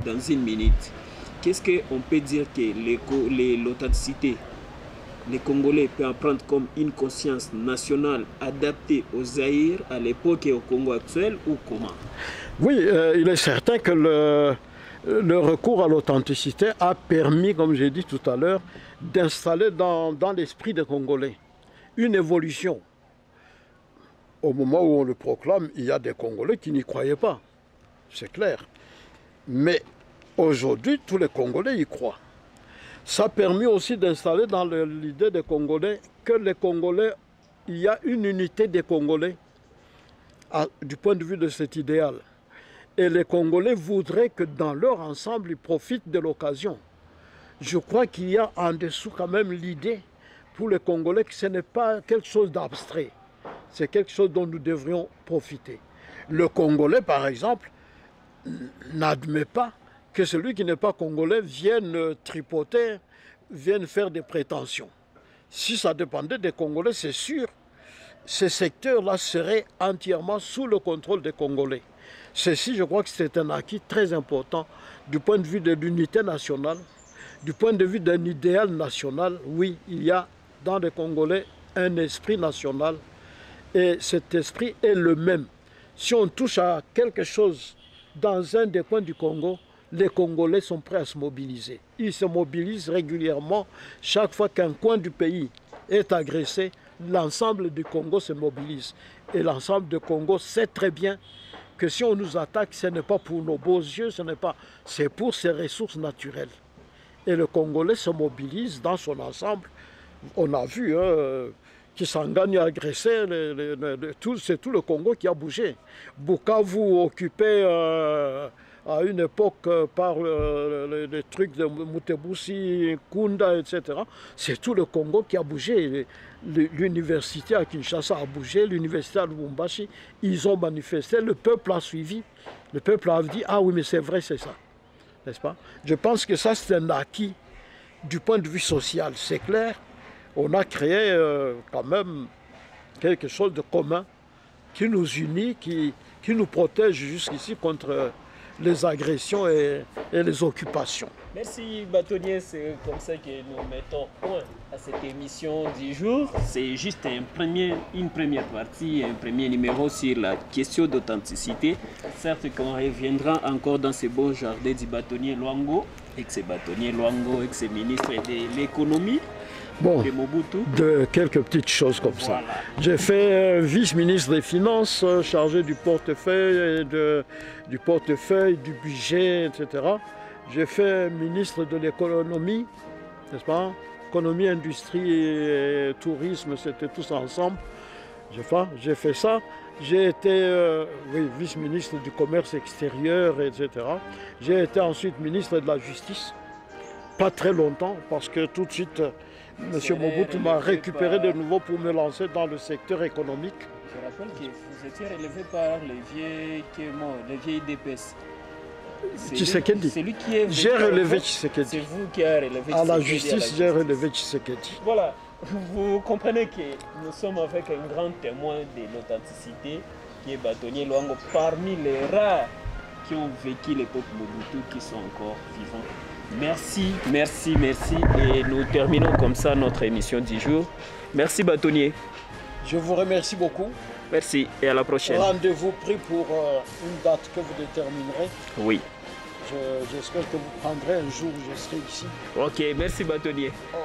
dans une minute. Qu'est-ce qu'on peut dire que l'authenticité, les Congolais peuvent apprendre comme une conscience nationale adaptée au Zaïre à l'époque et au Congo actuel ou comment? Oui, il est certain que le recours à l'authenticité a permis, comme j'ai dit tout à l'heure, d'installer dans l'esprit des Congolais une évolution. Au moment où on le proclame, il y a des Congolais qui n'y croyaient pas, c'est clair. Mais aujourd'hui, tous les Congolais y croient. Ça a permis aussi d'installer dans l'idée des Congolais que les Congolais, il y a une unité des Congolais du point de vue de cet idéal. Et les Congolais voudraient que dans leur ensemble, ils profitent de l'occasion. Je crois qu'il y a en dessous quand même l'idée pour les Congolais que ce n'est pas quelque chose d'abstrait. C'est quelque chose dont nous devrions profiter. Le Congolais, par exemple, n'admet pas que celui qui n'est pas Congolais vienne tripoter, vienne faire des prétentions. Si ça dépendait des Congolais, c'est sûr, ces secteurs-là seraient entièrement sous le contrôle des Congolais. Ceci, je crois que c'est un acquis très important du point de vue de l'unité nationale, du point de vue d'un idéal national. Oui, il y a dans les Congolais un esprit national et cet esprit est le même. Si on touche à quelque chose dans un des coins du Congo, les Congolais sont prêts à se mobiliser. Ils se mobilisent régulièrement. Chaque fois qu'un coin du pays est agressé, l'ensemble du Congo se mobilise. Et l'ensemble du Congo sait très bien que si on nous attaque, ce n'est pas pour nos beaux yeux, c'est pour ses ressources naturelles. Et le Congolais se mobilise dans son ensemble. On a vu Kisangani agressé, c'est tout le Congo qui a bougé. Bukavu occupé à une époque par les trucs de Mutebussi, Kunda, etc. C'est tout le Congo qui a bougé. L'université à Kinshasa a bougé, l'université à Lubumbashi, ils ont manifesté, le peuple a suivi. Le peuple a dit, ah oui, mais c'est vrai, c'est ça. N'est-ce pas? Je pense que ça, c'est un acquis du point de vue social, c'est clair. On a créé quand même quelque chose de commun qui nous unit, qui nous protège jusqu'ici contre les agressions et les occupations. Merci bâtonnier, c'est comme ça que nous mettons point à cette émission du jour. C'est juste une première partie, un premier numéro sur la question d'authenticité. Certes qu'on reviendra encore dans ce beau jardin du bâtonnier Luango, ex-bâtonnier Luango, ex-ministre de l'économie. Bon, de quelques petites choses comme ça. Voilà. J'ai fait vice-ministre des Finances, chargé du portefeuille, du budget, etc. J'ai fait ministre de l'économie, n'est-ce pas? Économie, industrie et tourisme, c'était tous ensemble. J'ai fait ça. J'ai été vice-ministre du commerce extérieur, etc. J'ai été ensuite ministre de la Justice. Pas très longtemps, parce que tout de suite, M. Mobutu m'a récupéré de nouveau pour me lancer dans le secteur économique. Je rappelle que vous étiez relevé par les vieilles DPS. Tshisekedi. J'ai relevé Tshisekedi. C'est vous qui avez relevé Tshisekedi. À la justice, j'ai relevé Tshisekedi. Voilà, vous comprenez que nous sommes avec un grand témoin de l'authenticité, qui est bâtonnier Luango, parmi les rares qui ont vécu l'époque Mobutu, qui sont encore vivants. Merci, merci, merci. Et nous terminons comme ça notre émission du jour. Merci bâtonnier. Je vous remercie beaucoup. Merci et à la prochaine. Rendez-vous pris pour une date que vous déterminerez. Oui. J'espère que vous prendrez un jour où je serai ici. Ok, merci bâtonnier. Oh.